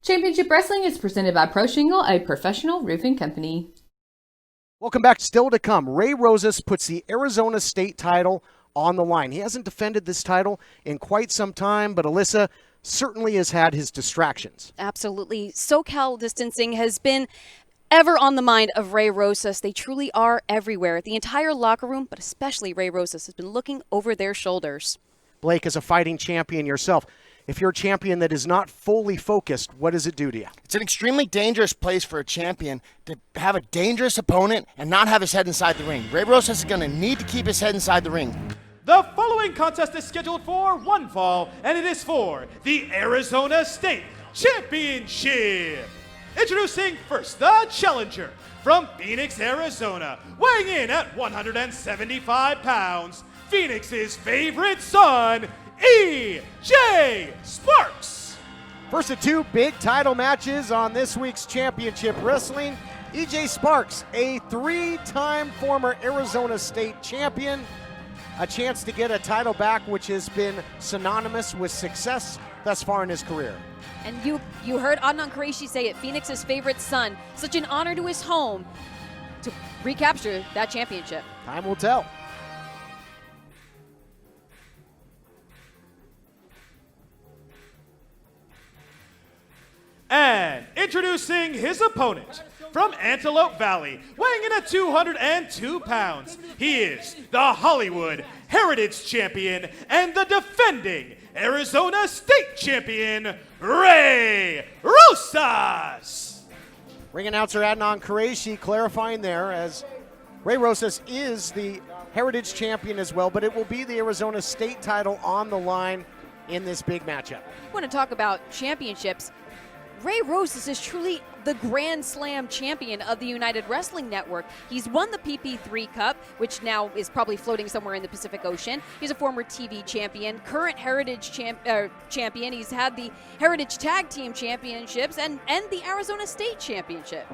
Championship Wrestling is presented by Pro Shingle, a professional roofing company. Welcome back. Still to come, Ray Rosas puts the Arizona State title on the line. He hasn't defended this title in quite some time, but Alyssa certainly has had his distractions. Absolutely. SoCal Distancing has been ever on the mind of Ray Rosas. They truly are everywhere. The entire locker room, but especially Ray Rosas, has been looking over their shoulders. Blake, as a fighting champion yourself, if you're a champion that is not fully focused, what does it do to you? It's an extremely dangerous place for a champion to have a dangerous opponent and not have his head inside the ring. Ray Rosas is going to need to keep his head inside the ring. The following contest is scheduled for one fall, and it is for the Arizona State Championship. Introducing first, the challenger from Phoenix, Arizona, weighing in at 175 pounds, Phoenix's favorite son, E.J. Sparks. First of two big title matches on this week's Championship Wrestling. E.J. Sparks, a three-time former Arizona State champion, a chance to get a title back, which has been synonymous with success thus far in his career. And you heard Adnan Qureshi say it, Phoenix's favorite son. Such an honor to his home to recapture that championship. Time will tell. And introducing his opponent from Antelope Valley, weighing in at 202 pounds, he is the Hollywood Heritage Champion and the defending Arizona State Champion, Ray Rosas. Ring announcer Adnan Qureshi clarifying there, as Ray Rosas is the Heritage Champion as well, but it will be the Arizona State title on the line in this big matchup. I want to talk about championships. Ray Rosas is truly the Grand Slam champion of the United Wrestling Network. He's won the PP3 Cup, which now is probably floating somewhere in the Pacific Ocean. He's a former TV champion, current Heritage champion. He's had the Heritage Tag Team Championships and the Arizona State Championship.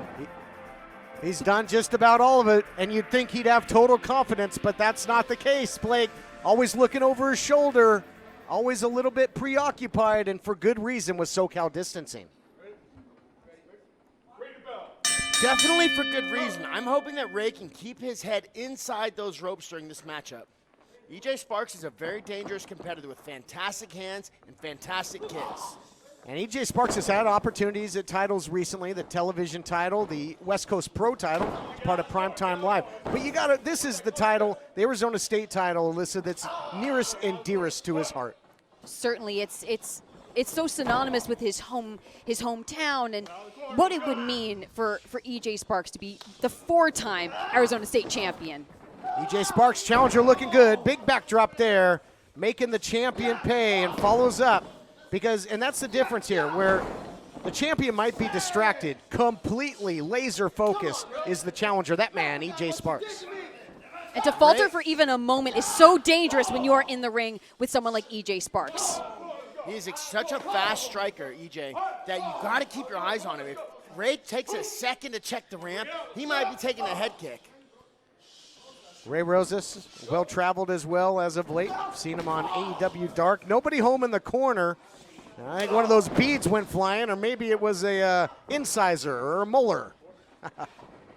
He's done just about all of it, and you'd think he'd have total confidence, but that's not the case. Blake, always looking over his shoulder, always a little bit preoccupied, and for good reason with SoCal Distancing. Definitely for good reason. I'm hoping that Ray can keep his head inside those ropes during this matchup. E.J. Sparks is a very dangerous competitor with fantastic hands and fantastic kicks. And E.J. Sparks has had opportunities at titles recently, the television title, the West Coast Pro title, part of Primetime Live. But this is the title, the Arizona State title, Alyssa, that's nearest and dearest to his heart. Certainly, it's so synonymous with his hometown and what it would mean for E.J. Sparks to be the four-time Arizona State champion. E.J. Sparks, challenger looking good. Big backdrop there, making the champion pay, and follows up. And that's the difference here, where the champion might be distracted. Completely laser focused is the challenger, that man, E.J. Sparks. And to falter for even a moment is so dangerous when you are in the ring with someone like E.J. Sparks. He's such a fast striker, EJ, that you got to keep your eyes on him. If Ray takes a second to check the ramp, he might be taking a head kick. Ray Rosas, well-traveled as well as of late. Seen him on AEW Dark. Nobody home in the corner. I think one of those beads went flying, or maybe it was a incisor or a molar.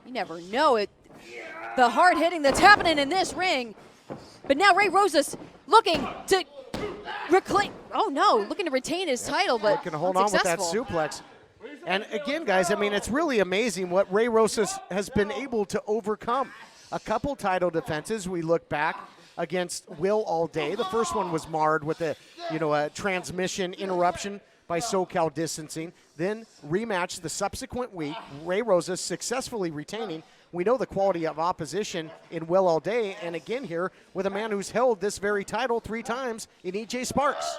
You never know it. The hard hitting that's happening in this ring. But now Ray Rosas looking to looking to retain his title, but looking to hold on with that suplex. And again, guys, I mean, it's really amazing what Ray Rosas has been able to overcome. A couple title defenses, we look back against Will All Day. The first one was marred with a transmission interruption by SoCal Distancing. Then rematch the subsequent week, Ray Rosas successfully retaining. We know the quality of opposition in Will All Day, and again here with a man who's held this very title 3 times in E.J. Sparks.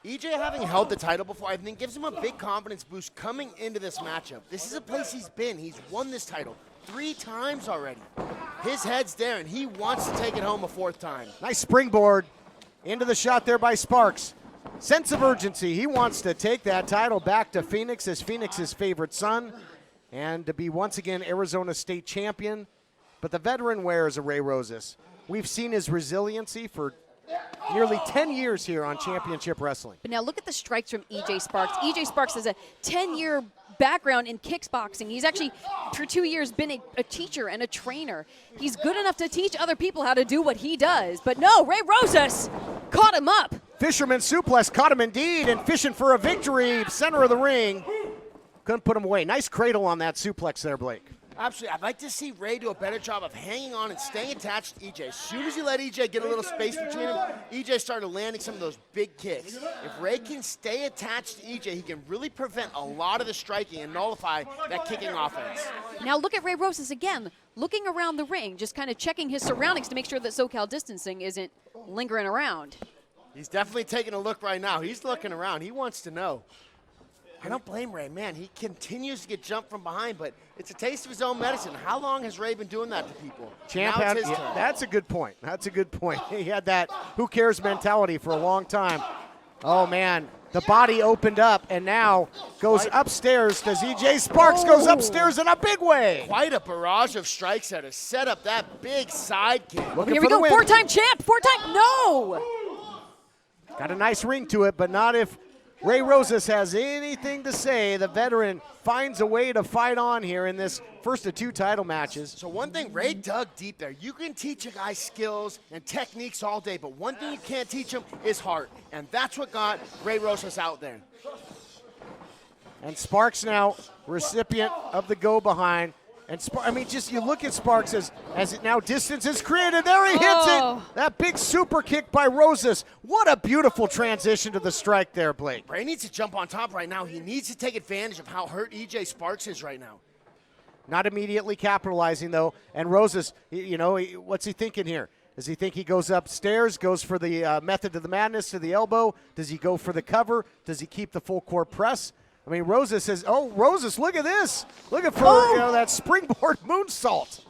EJ having held the title before, I think, gives him a big confidence boost coming into this matchup. This is a place he's been. He's won this title 3 times already. His head's there, and he wants to take it home a 4th time. Nice springboard into the shot there by Sparks. Sense of urgency. He wants to take that title back to Phoenix as Phoenix's favorite son, and to be once again Arizona State champion. But the veteran wears a Ray Rosas. We've seen his resiliency for Nearly 10 years here on Championship Wrestling. But now look at the strikes from EJ Sparks. EJ Sparks has a 10-year background in kickboxing. He's actually, for 2 years, been a teacher and a trainer. He's good enough to teach other people how to do what he does. But no, Ray Rosas caught him up. Fisherman suplex, caught him indeed, and fishing for a victory, center of the ring. Couldn't put him away. Nice cradle on that suplex there, Blake. Absolutely. I'd like to see Ray do a better job of hanging on and staying attached to EJ. As soon as you let EJ get a little space between him, EJ started landing some of those big kicks. If Ray can stay attached to EJ, he can really prevent a lot of the striking and nullify that kicking offense. Now look at Ray Rosas again, looking around the ring, just kind of checking his surroundings to make sure that SoCal Distancing isn't lingering around. He's definitely taking a look right now. He's looking around. He wants to know. I don't blame Ray, man. He continues to get jumped from behind, but it's a taste of his own medicine. How long has Ray been doing that to people? Champ Now had, it's his yeah, turn. that's a good point. That's a good point. He had that who cares mentality for a long time. Oh, man. The body opened up and now goes upstairs as EJ Sparks goes upstairs in a big way. Quite a barrage of strikes there to set up that big side kick. Looking Here we for the go, win. four-time champ, four-time, no! Got a nice ring to it, but not if Ray Rosas has anything to say. The veteran finds a way to fight on here in this first of 2 title matches. So one thing, Ray dug deep there. You can teach a guy skills and techniques all day, but one thing you can't teach him is heart. And that's what got Ray Rosas out there. And Sparks now recipient of the go behind. And I mean, just you look at Sparks as it now distance is created. There he hits Oh. it. That big super kick by Rosas. What a beautiful transition to the strike there, Blake. Ray needs to jump on top right now. He needs to take advantage of how hurt EJ Sparks is right now. Not immediately capitalizing, though. And Rosas, what's he thinking here? Does he think he goes upstairs, goes for the method of the madness to the elbow? Does he go for the cover? Does he keep the full court press? I mean, Rosas says, Rosas, look at this. Looking for that springboard moonsault.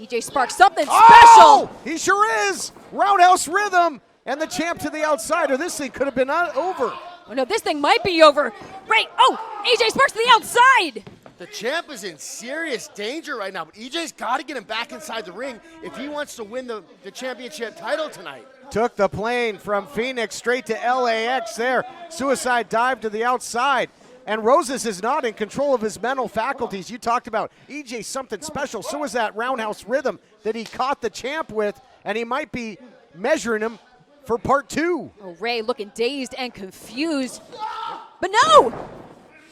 EJ Sparks, something Oh, special! he sure is. Roundhouse rhythm. And the champ to the outside, or this thing could have been over. Oh no, this thing might be over. Ray, EJ Sparks to the outside! The champ is in serious danger right now, but EJ's got to get him back inside the ring if he wants to win the championship title tonight. Took the plane from Phoenix straight to LAX there. Suicide dive to the outside. And Rosas is not in control of his mental faculties. You talked about EJ something special. So was that roundhouse rhythm that he caught the champ with, and he might be measuring him for part 2. Oh, Ray looking dazed and confused. But no!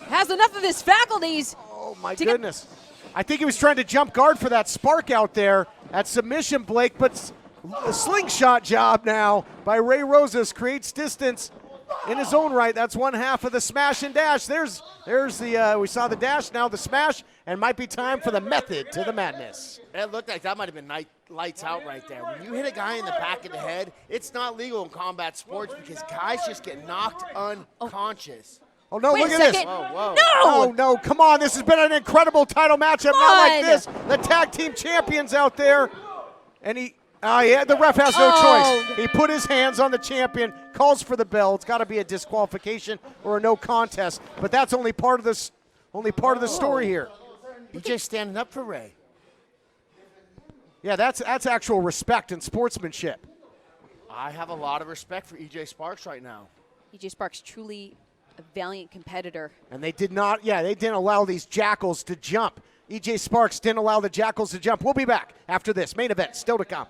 Has enough of his faculties. Oh, my goodness. I think he was trying to jump guard for that spark out there at submission, Blake, but a slingshot job now by Ray Rosas creates distance in his own right. That's one half of the smash and dash. There's the, we saw the dash, now the smash, and might be time for the method to the madness. It looked like that might have been lights out right there. When you hit a guy in the back of the head, it's not legal in combat sports because guys just get knocked unconscious. Oh, no, Wait look a at this. second. Whoa. No! Oh, no, come on. This has been an incredible title matchup. Come Not like on. this. The tag team champions out there. And the ref has no Oh. choice. He put his hands on the champion, calls for the bell. It's got to be a disqualification or a no contest. But that's only part of the story here. EJ standing up for Ray. Yeah, that's actual respect and sportsmanship. I have a lot of respect for EJ Sparks right now. EJ Sparks truly a valiant competitor. And they didn't allow these jackals to jump. EJ Sparks didn't allow the jackals to jump. We'll be back after this. Main event still to come.